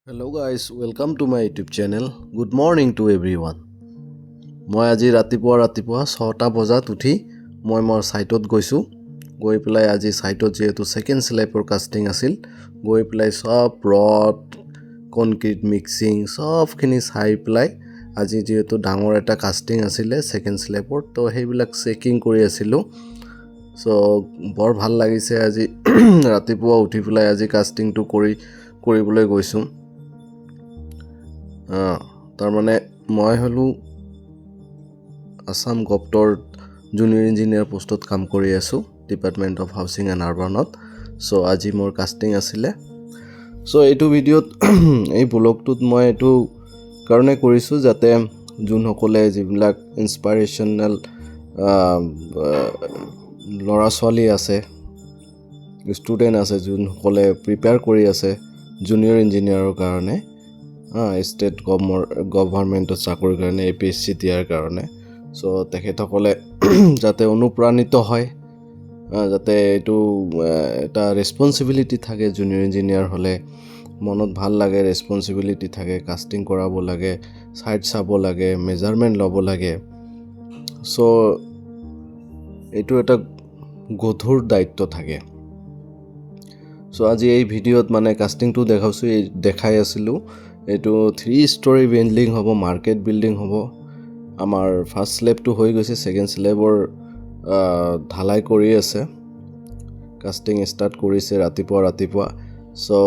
Hello guys, welcome to my YouTube channel. Good morning to everyone. মই আজি ৰাতিপুৱা 6টা বজাত উঠি মই মোৰ সাইটত গৈছো গৈ পেলাই আজি সাইটত যেটো সেকেন্ড স্ল্যাবৰ কাস্টিং আছিল গৈ পেলাই সব ৰড কনক্ৰিট মিক্সিং সবখিনি চাই পেলাই আজি যেটো ডাঙৰ এটা কাস্টিং আছিল সেকেন্ড স্ল্যাবৰ তো হেইবিলাক চেকিং কৰি আছিল সো বৰ ভাল লাগিছে আজি ৰাতিপুৱা উঠি পেলাই আজি কাস্টিংটো কৰিবলৈ গৈছো তাৰ মানে মই হলো assam govtor junior engineer postত কাম কৰি আছো ডিপাৰ্টমেন্ট অফ হাউচিং এণ্ড আৰবানত সো আজি মোৰ কাস্টিং আছিল সো এইটো ভিডিওত এই ব্লগটোত মই এইটো কাৰণে কৰিছো যাতে যোনসকলে যিবিলাক ইনস্পিৰেশনাল লৰা ছোৱালী আছে ষ্টুডেন্ট আছে যোনসকলে প্ৰিপেয়াৰ কৰি আছে জুনিয়ৰ ইঞ্জিনিয়াৰৰ কাৰণে স্টেট গভৰ্ণমেণ্টৰ চাকৰিৰ কাৰণে এপিএসসি দিয়াৰ কাৰণে সো তেখেতসকলে যাতে অনুপ্ৰাণিত হয় যাতে এটো এটা ৰেসপন্সিবিলিটি থাকে জুনিয়ৰ ইঞ্জিনিয়াৰ হলে মনত ভাল লাগে ৰেসপন্সিবিলিটি থাকে কাস্টিং কৰাব লাগে সাইট চাব লাগে মেজাৰমেন্ট লব লাগে সো এটো এটা গধুৰ দায়িত্ব থাকে সো আজি এই ভিডিওত মানে কাস্টিংটো দেখাই আছিলো এটো 3 স্টোৰী বিল্ডিং হ'ব মাৰ্কেট বিল্ডিং হ'ব আমাৰ ফাৰ্স্ট স্ল্যাবটো হৈ গৈছে সেকেন্ড স্ল্যাবৰ ঢালাই কৰি আছে কাস্টিং স্টাৰ্ট কৰিছে ৰাতিপুৱা সো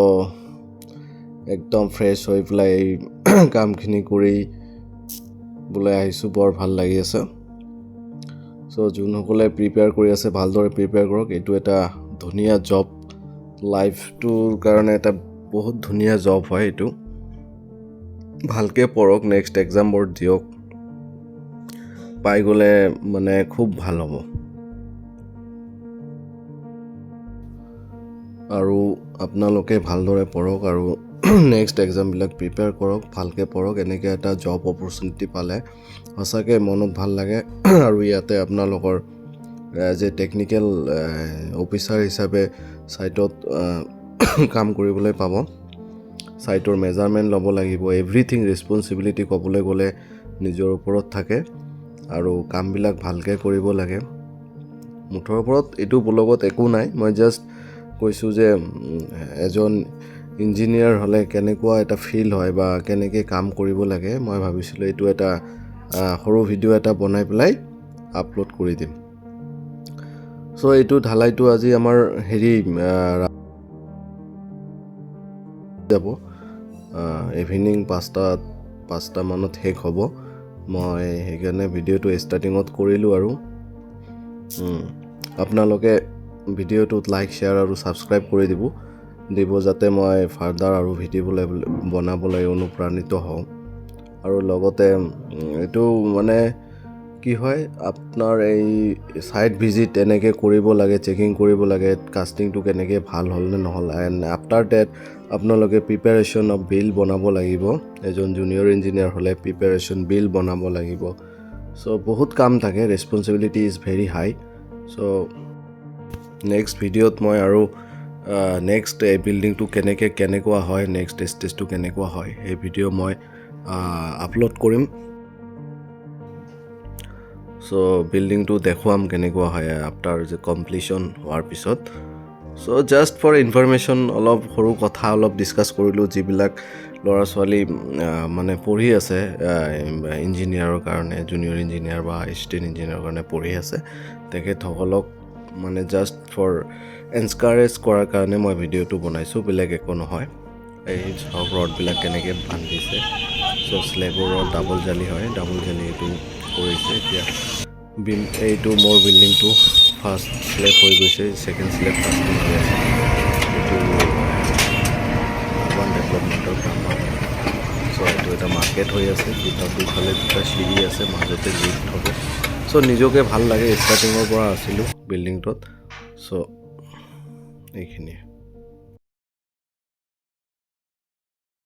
একদম ফ্ৰেশ হৈ পেলাই কামখিনি কৰি বুলাই আহিছো বৰ ভাল লাগি আছে সো যোনসকলে প্ৰিপেয়াৰ কৰি আছে ভালদৰে প্ৰিপেয়াৰ কৰক এটো এটা ধুনিয়া জব লাইফটোৰ কাৰণে এটা বহুত ধুনিয়া জব হয় এটো ভালকে পঢ়ক নেক্সট এক্সাম বোৰ্ড দিয়ক পাই গলে মানে খুব ভাল হ'ব আৰু আপোনালোকে ভালদৰে পঢ়ক আৰু নেক্সট এক্সাম বিলাক প্ৰিপেয়াৰ কৰক ভালকে পঢ়ক এনেকে এটা জব অপৰচুনিটি পালে হসাকে মনত ভাল লাগে আৰু ইয়াতে আপোনালোকৰ যে টেকনিক্যাল অফিচাৰ হিচাপে সাইটত কাম কৰিবলৈ পাব সাইটৰ মেজাৰমেন্ট লব লাগিব এভৰিথিং ৰেসপন্সিবিলিটি কবলৈ গলে নিজৰ ওপৰত থাকে আৰু কামবিলাক ভালকে কৰিব লাগে মুঠৰ ওপৰত এটো ব্লগত একো নাই মই জাস্ট কৈছো যে এজন ইঞ্জিনিয়াৰ হলে কেনেকুৱা এটা ফিল হয় বা কেনেকৈ কাম কৰিব লাগে মই ভাবিছিলো এটো এটা সৰু ভিডিও এটা বনাই পেলাই আপলোড কৰি দিম সো এটো ঢালাইটো আজি আমাৰ হেৰি যাব ইভিনিং 5টা মানত শেষ হ'ব মই হেগানে ভিডিওটো স্টাৰ্টিংত কৰিলো আৰু আপোনালোকে ভিডিওটোত লাইক শেয়াৰ আৰু সাবস্ক্ৰাইব কৰি দিব যাতে মই ফাৰ্দাৰ আৰু ভিডিও বনাবলৈ অনুপ্ৰাণিত হওঁ আৰু লগতে এটো মানে কি হয় আপোনাৰ এই সাইট ভিজিট এনেকে কৰিব লাগে চেকিং কৰিব লাগে কাস্টিংটো কেনেকে ভাল হল নে নহল এন্ড আফটাৰ দ্যাট আপোনালোকে প্ৰিপাৰেচন অফ বিল বনাব লাগিব এজন জুনিয়ৰ ইঞ্জিনিয়াৰ হলে প্ৰিপাৰেচন বিল বনাব লাগিব সো বহুত কাম থাকে responsibility is very high so next ভিডিওত মই আৰু নেক্সট এই বিল্ডিংটো কেনেকুৱা হয় নেক্সট ষ্টেজটো কেনেকুৱা হয় এই ভিডিও মই আপলোড কৰিম সো বিল্ডিংটো দেখুৱাম কেনেকুৱা হয় আফটাৰ যে কমপ্লিশন হোৱাৰ পিছত সো জাস্ট ফৰ ইনফৰমেশন অলপ সৰু কথা অলপ ডিসকাস কৰিলো যিবিলাক লৰা ছোৱালী মানে পঢ়ি আছে ইঞ্জিনিয়াৰৰ কাৰণে জুনিয়ৰ ইঞ্জিনিয়াৰ বা এচিষ্টেণ্ট ইঞ্জিনিয়াৰৰ কাৰণে পঢ়ি আছে তেখেতসকলক মানে জাস্ট ফৰ এনকাৰেজ কৰাৰ কাৰণে মই ভিডিওটো বনাইছো বেলেগ একো নহয় এই সব ৰড বিলাক কেনেকৈ বান্ধিছে সো স্ল্যাবৰ ডাবল জালি হয় ডাবল জালি এটো কৰিছে এতিয়া এইটো মোৰ বিল্ডিংটো ফাৰ্স্ট স্ল্যাব হৈ গৈছে সেকেন্ড স্ল্যাব কাস্টিং হৈ আছে এটো ওৱান ডেভেলপমেন্টৰ কাম সো এটো এটা মাৰ্কেট হৈ আছে দুফালে দুটা সিঁড়ি আছে মাজতে লিফ্ট হ'ব সো নিজকে ভাল লাগে স্টাৰ্টিংৰ পৰা আছিলো বিল্ডিংটোত সো এইখিনি